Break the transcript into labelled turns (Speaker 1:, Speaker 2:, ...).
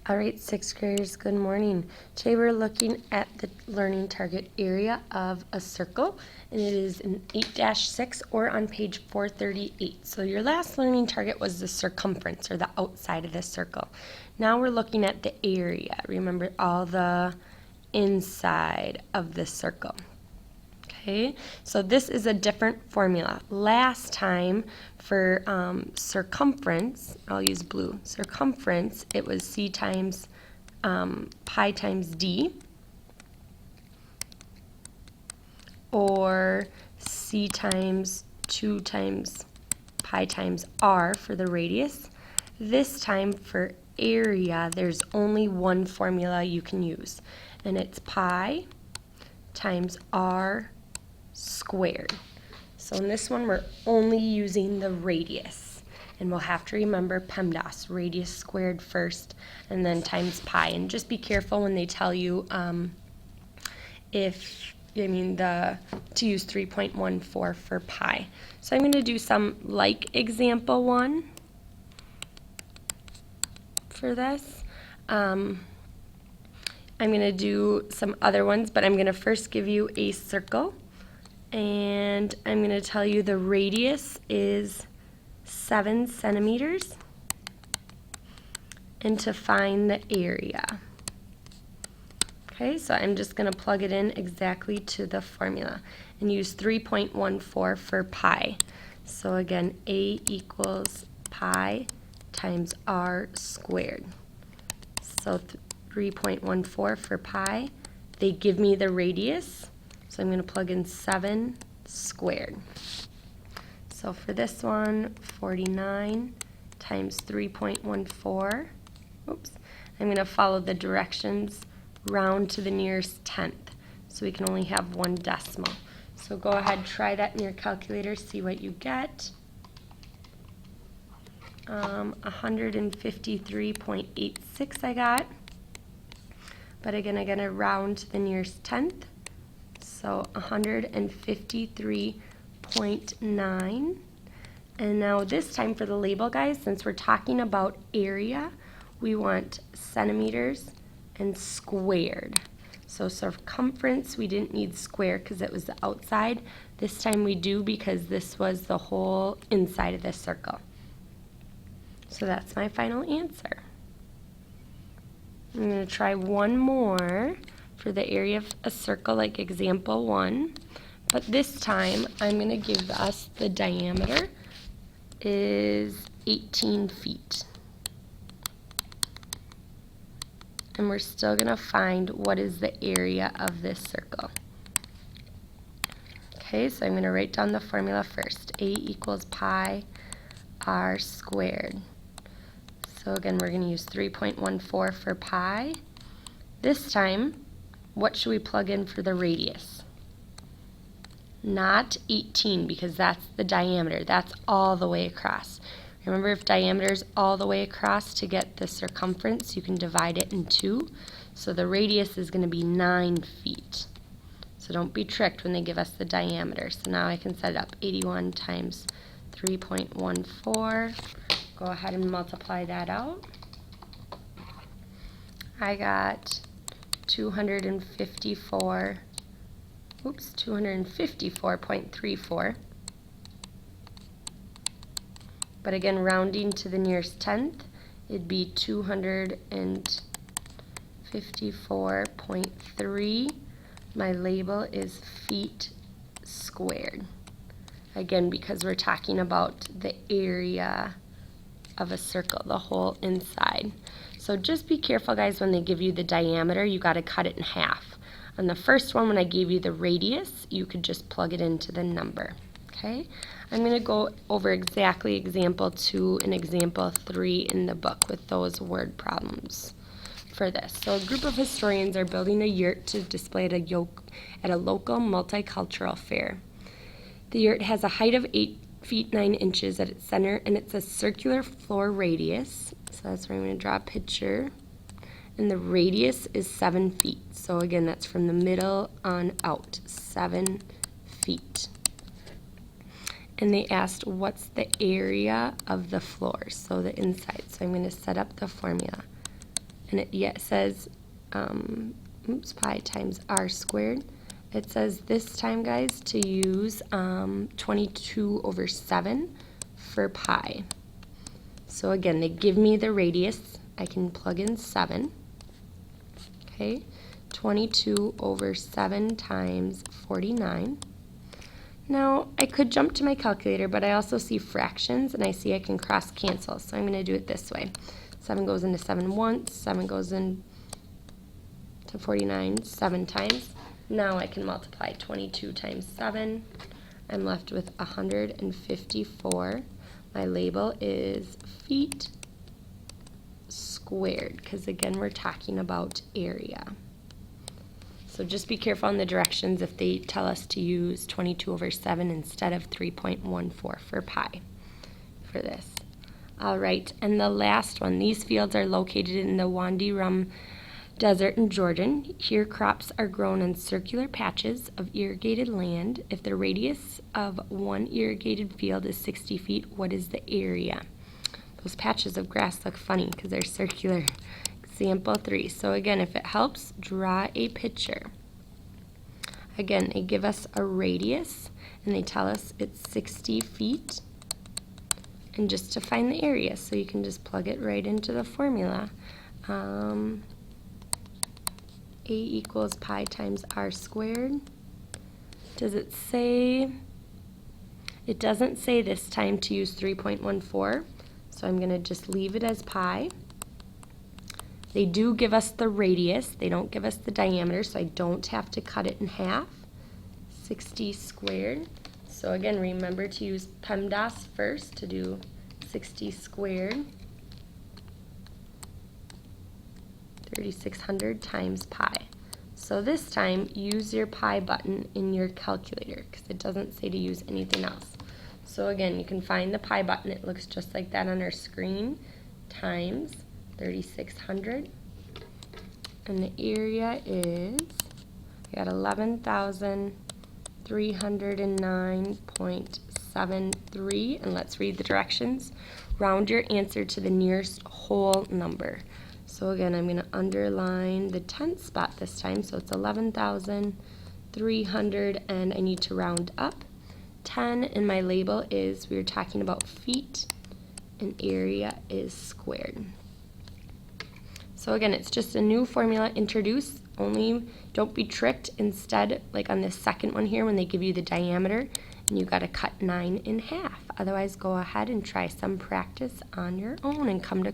Speaker 1: All right, sixth graders, good morning. Today we're looking at the learning target area of a circle, and it is in 8-6 or on page 438. So your last learning target was the circumference, or the outside of the circle. Now we're looking at the area. Remember all the inside of the circle. Okay, so this is a different formula. Last time for circumference, I'll use blue, circumference, it was C times pi times D, or C times 2 times pi times R for the radius. This time for area, there's only one formula you can use, and it's pi times R squared. So in this one, we're only using the radius. And we'll have to remember PEMDAS, radius squared first, and then times pi. And just be careful when they tell you to use 3.14 for pi. So I'm going to do some like example one for this. I'm going to do some other ones, but I'm going to first give you a circle. And I'm going to tell you the radius is 7 centimeters, and to find the area. Okay, so I'm just going to plug it in exactly to the formula and use 3.14 for pi. So again, A equals pi times R squared. So 3.14 for pi. They give me the radius. So I'm going to plug in 7 squared. So for this one, 49 times 3.14. Oops. I'm going to follow the directions round to the nearest tenth. So we can only have one decimal. So go ahead, try that in your calculator, see what you get. 153.86 I got. But again, I'm going to round to the nearest tenth. So 153.9. And now this time for the label, guys, since we're talking about area, we want centimeters and squared. So circumference, we didn't need square because it was the outside. This time we do because this was the whole inside of this circle. So that's my final answer. I'm going to try one more for the area of a circle like example one, but this time I'm going to give us the diameter is 18 feet. And we're still going to find what is the area of this circle. Okay, so I'm going to write down the formula first. A equals pi R squared. So again, we're going to use 3.14 for pi. This time, what should we plug in for the radius? Not 18, because that's the diameter. That's all the way across. Remember, if diameter is all the way across, to get the circumference, you can divide it in 2. So the radius is going to be 9 feet. So don't be tricked when they give us the diameter. So now I can set it up. 81 times 3.14. Go ahead and multiply that out. I got 254.34. But again, rounding to the nearest tenth, it'd be 254.3. My label is feet squared. Again, because we're talking about the area of a circle, the whole inside. So just be careful, guys, when they give you the diameter, you got to cut it in half. On the first one, when I gave you the radius, you could just plug it into the number. Okay, I'm going to go over exactly example 2 and example 3 in the book with those word problems for this. So a group of historians are building a yurt to display at a local multicultural fair. The yurt has a height of 8 feet 9 inches at its center, and it's a circular floor radius. So that's where I'm going to draw a picture. And the radius is 7 feet. So again, that's from the middle on out, 7 feet. And they asked, what's the area of the floor? So the inside. So I'm going to set up the formula. and it says pi times r squared. It says this time, guys, to use 22 over 7 for pi. So again, they give me the radius. I can plug in 7. Okay, 22 over 7 times 49. Now, I could jump to my calculator, but I also see fractions, and I see I can cross cancel. So I'm going to do it this way. 7 goes into 7 once, 7 goes into 49 7 times. Now I can multiply 22 times 7. I'm left with 154. My label is feet squared, because again, we're talking about area. So just be careful on the directions if they tell us to use 22 over 7 instead of 3.14 for pi for this. All right, and the last one. These fields are located in the Wadi Rum Desert in Jordan. Here crops are grown in circular patches of irrigated land. If the radius of one irrigated field is 60 feet, what is the area? Those patches of grass look funny because they're circular. Example 3. So again, if it helps, draw a picture. Again, they give us a radius, and they tell us it's 60 feet. And just to find the area, so you can just plug it right into the formula. A equals pi times r squared. Does it say? It doesn't say this time to use 3.14, so I'm going to just leave it as pi. They do give us the radius. They don't give us the diameter, so I don't have to cut it in half. 60 squared. So again, remember to use PEMDAS first to do 60 squared. 3,600 times pi. So this time, use your pi button in your calculator because it doesn't say to use anything else. So again, you can find the pi button. It looks just like that on our screen, times 3,600. And the area is, I got 11,309.73. And let's read the directions. Round your answer to the nearest whole number. So again, I'm going to underline the tenth spot this time. So it's 11,300, and I need to round up 10. And my label is, we were talking about feet, and area is squared. So again, it's just a new formula introduced. Only don't be tricked. Instead, like on this second one here, when they give you the diameter, and you got to cut 9 in half. Otherwise, go ahead and try some practice on your own and come to